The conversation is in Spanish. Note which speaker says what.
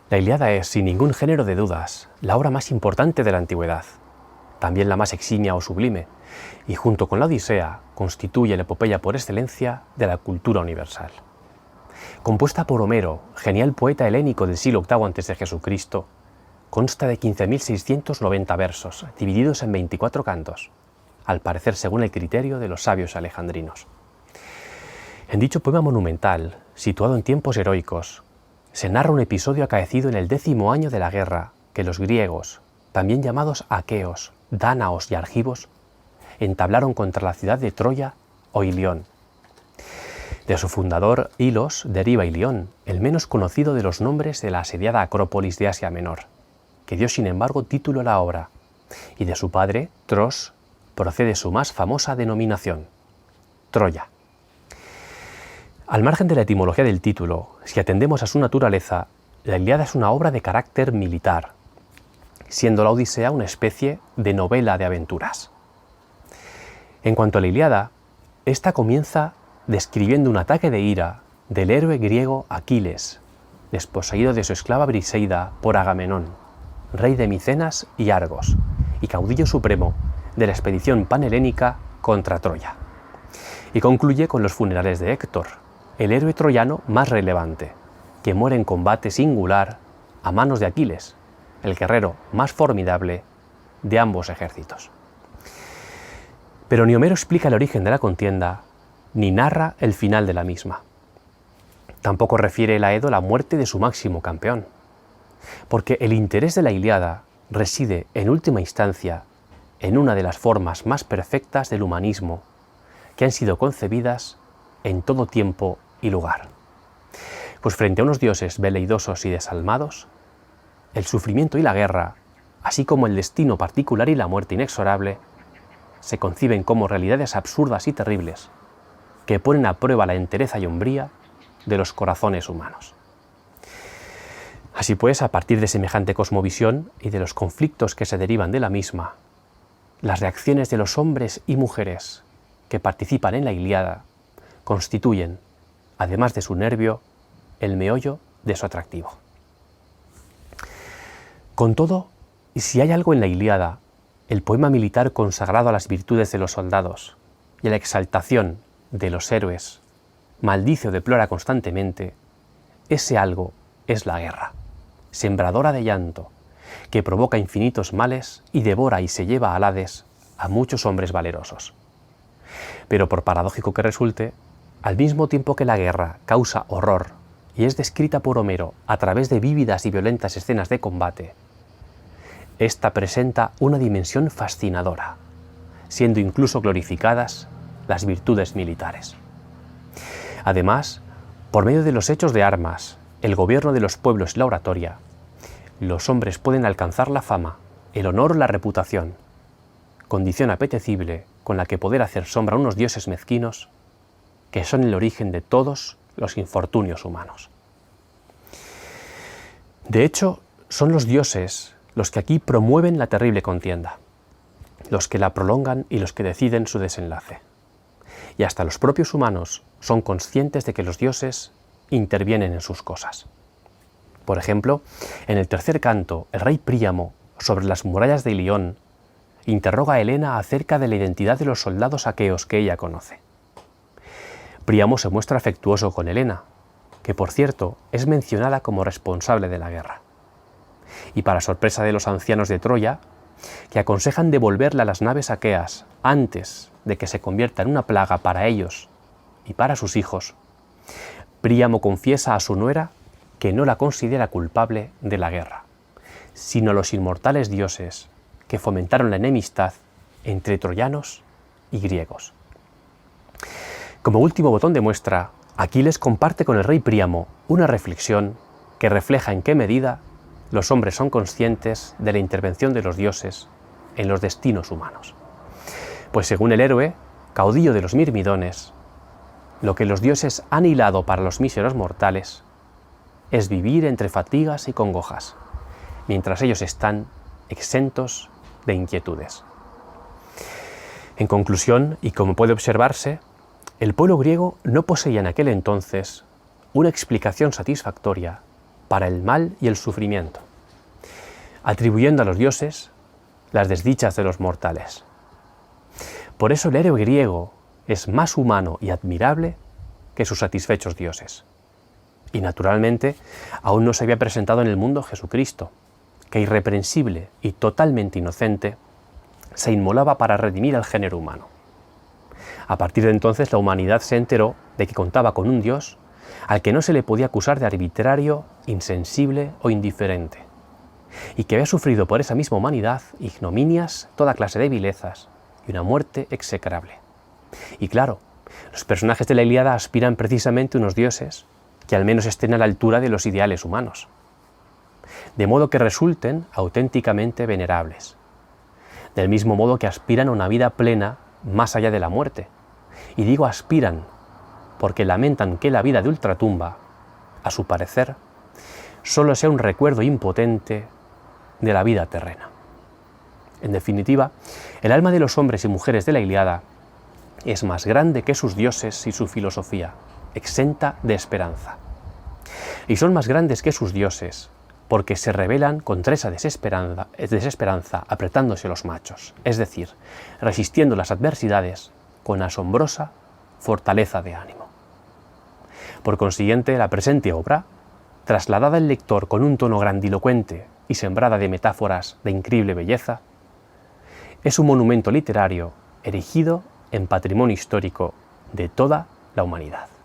Speaker 1: La Ilíada es, sin ningún género de dudas, la obra más importante de la antigüedad, también la más eximia o sublime, y junto con la Odisea constituye la epopeya por excelencia de la cultura universal. Compuesta por Homero, genial poeta helénico del siglo VIII a.C., consta de 15.690 versos, divididos en 24 cantos, al parecer según el criterio de los sabios alejandrinos. En dicho poema monumental, situado en tiempos heroicos, se narra un episodio acaecido en el 10º año de la guerra que los griegos, también llamados aqueos, dánaos y argivos, entablaron contra la ciudad de Troya o Ilión. De su fundador, Hilos, deriva Ilión, el menos conocido de los nombres de la asediada Acrópolis de Asia Menor, que dio sin embargo título a la obra, y de su padre, Tros, procede su más famosa denominación, Troya. Al margen de la etimología del título, si atendemos a su naturaleza, la Ilíada es una obra de carácter militar, siendo la Odisea una especie de novela de aventuras. En cuanto a la Ilíada, esta comienza describiendo un ataque de ira del héroe griego Aquiles, desposeído de su esclava Briseida por Agamenón, rey de Micenas y Argos, y caudillo supremo de la expedición panhelénica contra Troya. Y concluye con los funerales de Héctor, el héroe troyano más relevante, que muere en combate singular a manos de Aquiles, el guerrero más formidable de ambos ejércitos. Pero ni Homero explica el origen de la contienda, ni narra el final de la misma. Tampoco refiere el Aedo la muerte de su máximo campeón, porque el interés de la Ilíada reside, en última instancia, en una de las formas más perfectas del humanismo que han sido concebidas en todo tiempo y lugar. Pues frente a unos dioses veleidosos y desalmados, el sufrimiento y la guerra, así como el destino particular y la muerte inexorable, se conciben como realidades absurdas y terribles que ponen a prueba la entereza y hombría de los corazones humanos. Así pues, a partir de semejante cosmovisión y de los conflictos que se derivan de la misma, las reacciones de los hombres y mujeres que participan en la Ilíada constituyen, además de su nervio, el meollo de su atractivo. Con todo, si hay algo en la Ilíada, el poema militar consagrado a las virtudes de los soldados y a la exaltación de los héroes, maldice o deplora constantemente, ese algo es la guerra, sembradora de llanto, que provoca infinitos males y devora y se lleva al Hades a muchos hombres valerosos. Pero por paradójico que resulte, al mismo tiempo que la guerra causa horror y es descrita por Homero a través de vívidas y violentas escenas de combate, esta presenta una dimensión fascinadora, siendo incluso glorificadas las virtudes militares. Además, por medio de los hechos de armas, el gobierno de los pueblos y la oratoria, los hombres pueden alcanzar la fama, el honor o la reputación, condición apetecible con la que poder hacer sombra a unos dioses mezquinos que son el origen de todos los infortunios humanos. De hecho, son los dioses los que aquí promueven la terrible contienda, los que la prolongan y los que deciden su desenlace. Y hasta los propios humanos son conscientes de que los dioses intervienen en sus cosas. Por ejemplo, en el tercer canto, el rey Príamo, sobre las murallas de Ilión, interroga a Helena acerca de la identidad de los soldados aqueos que ella conoce. Príamo se muestra afectuoso con Helena, que por cierto es mencionada como responsable de la guerra. Y para sorpresa de los ancianos de Troya, que aconsejan devolverle a las naves aqueas antes de que se convierta en una plaga para ellos y para sus hijos, Príamo confiesa a su nuera que no la considera culpable de la guerra, sino los inmortales dioses que fomentaron la enemistad entre troyanos y griegos. Como último botón de muestra, Aquiles comparte con el rey Príamo una reflexión que refleja en qué medida los hombres son conscientes de la intervención de los dioses en los destinos humanos. Pues según el héroe, caudillo de los Mirmidones, lo que los dioses han hilado para los míseros mortales es vivir entre fatigas y congojas, mientras ellos están exentos de inquietudes. En conclusión, y como puede observarse, el pueblo griego no poseía en aquel entonces una explicación satisfactoria para el mal y el sufrimiento, atribuyendo a los dioses las desdichas de los mortales. Por eso el héroe griego es más humano y admirable que sus satisfechos dioses. Y naturalmente, aún no se había presentado en el mundo Jesucristo, que irreprensible y totalmente inocente se inmolaba para redimir al género humano. A partir de entonces la humanidad se enteró de que contaba con un Dios al que no se le podía acusar de arbitrario, insensible o indiferente, y que había sufrido por esa misma humanidad ignominias, toda clase de vilezas y una muerte execrable. Y claro, los personajes de la Ilíada aspiran precisamente a unos dioses que al menos estén a la altura de los ideales humanos, de modo que resulten auténticamente venerables, del mismo modo que aspiran a una vida plena más allá de la muerte. Y digo aspiran porque lamentan que la vida de ultratumba, a su parecer, solo sea un recuerdo impotente de la vida terrena. En definitiva, el alma de los hombres y mujeres de la Ilíada es más grande que sus dioses y su filosofía, exenta de esperanza. Y son más grandes que sus dioses porque se rebelan contra esa desesperanza apretándose los machos, es decir, resistiendo las adversidades con asombrosa fortaleza de ánimo. Por consiguiente, la presente obra, trasladada al lector con un tono grandilocuente y sembrada de metáforas de increíble belleza, es un monumento literario erigido en patrimonio histórico de toda la humanidad.